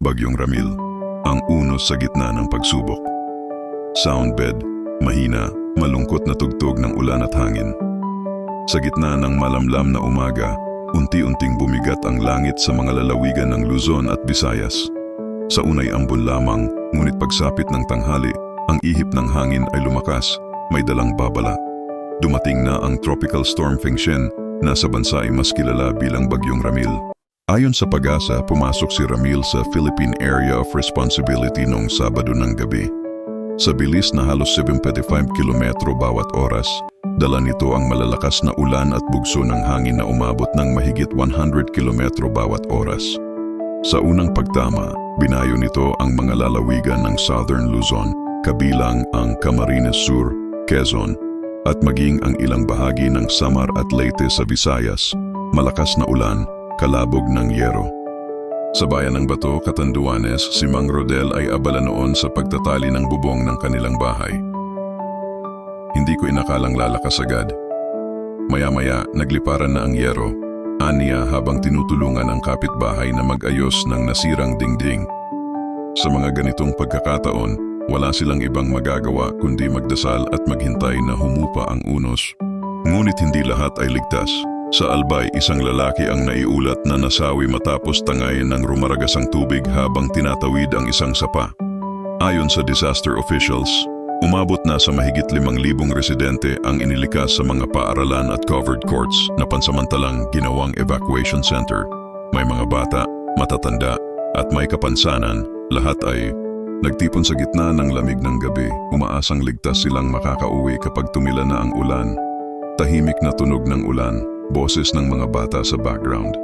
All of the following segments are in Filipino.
Bagyong Ramil, ang unos sa gitna ng pagsubok. Soundbed, mahina, malungkot na tugtog ng ulan at hangin. Sa gitna ng malamlam na umaga, unti-unting bumigat ang langit sa mga lalawigan ng Luzon at Visayas. Sa unay ambon lamang, ngunit pagsapit ng tanghali, ang ihip ng hangin ay lumakas, may dalang babala. Dumating na ang Tropical Storm Fengshen na sa bansa ay mas kilala bilang Bagyong Ramil. Ayon sa Pag-asa, pumasok si Ramil sa Philippine Area of Responsibility noong Sabado ng gabi. Sa bilis na halos 75 kilometro bawat oras, dala nito ang malalakas na ulan at bugso ng hangin na umabot ng mahigit 100 kilometro bawat oras. Sa unang pagtama, binayo nito ang mga lalawigan ng Southern Luzon, kabilang ang Camarines Sur, Quezon, at maging ang ilang bahagi ng Samar at Leyte sa Visayas. Malakas na ulan, kalabog ng yero. Sa bayan ng Bato, Catanduanes, si Mang Rodel ay abala noon sa pagtatali ng bubong ng kanilang bahay. Hindi ko inakalang lalakas agad. Maya-maya, nagliparan na ang yero. Aniya habang tinutulungan ang kapitbahay na mag-ayos ng nasirang dingding. Sa mga ganitong pagkakataon, wala silang ibang magagawa kundi magdasal at maghintay na humupa ang unos. Ngunit hindi lahat ay ligtas. Sa Albay, isang lalaki ang naiulat na nasawi matapos tangayin ng rumaragasang tubig habang tinatawid ang isang sapa. Ayon sa disaster officials, umabot na sa mahigit 5,000 residente ang inilikas sa mga paaralan at covered courts na pansamantalang ginawang evacuation center. May mga bata, matatanda, at may kapansanan, lahat ay nagtipon sa gitna ng lamig ng gabi, umaasang ligtas silang makakauwi kapag tumila na ang ulan. Tahimik na tunog ng ulan, boses ng mga bata sa background.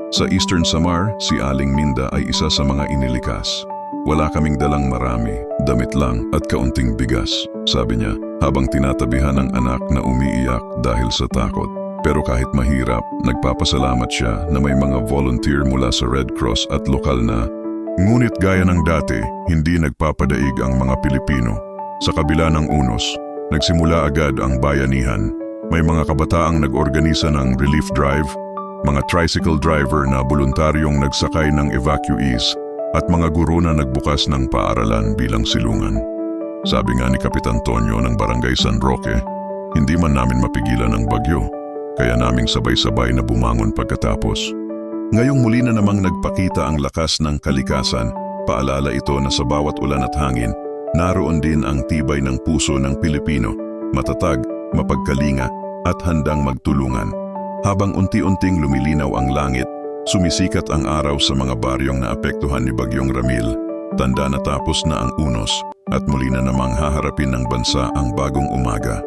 Sa Eastern Samar, si Aling Minda ay isa sa mga inilikas. Wala kaming dalang marami, damit lang at kaunting bigas, sabi niya, habang tinatabihan ng anak na umiiyak dahil sa takot. Pero kahit mahirap, nagpapasalamat siya na may mga volunteer mula sa Red Cross at lokal na. Ngunit gaya ng dati, hindi nagpapadaig ang mga Pilipino. Sa kabila ng unos, nagsimula agad ang bayanihan. May mga kabataang nag-organisa ng relief drive, mga tricycle driver na voluntaryong nagsakay ng evacuees, at mga guro na nagbukas ng paaralan bilang silungan. Sabi nga ni Kapitan Tonyo ng Barangay San Roque, hindi man namin mapigilan ang bagyo, kaya naming sabay-sabay na bumangon pagkatapos. Ngayong muli na namang nagpakita ang lakas ng kalikasan, paalala ito na sa bawat ulan at hangin, naroon din ang tibay ng puso ng Pilipino, matatag, mapagkalinga, at handang magtulungan. Habang unti-unting lumilinaw ang langit, sumisikat ang araw sa mga baryong naapektuhan ni Bagyong Ramil. Tanda na tapos na ang unos at muli na namang haharapin ng bansa ang bagong umaga.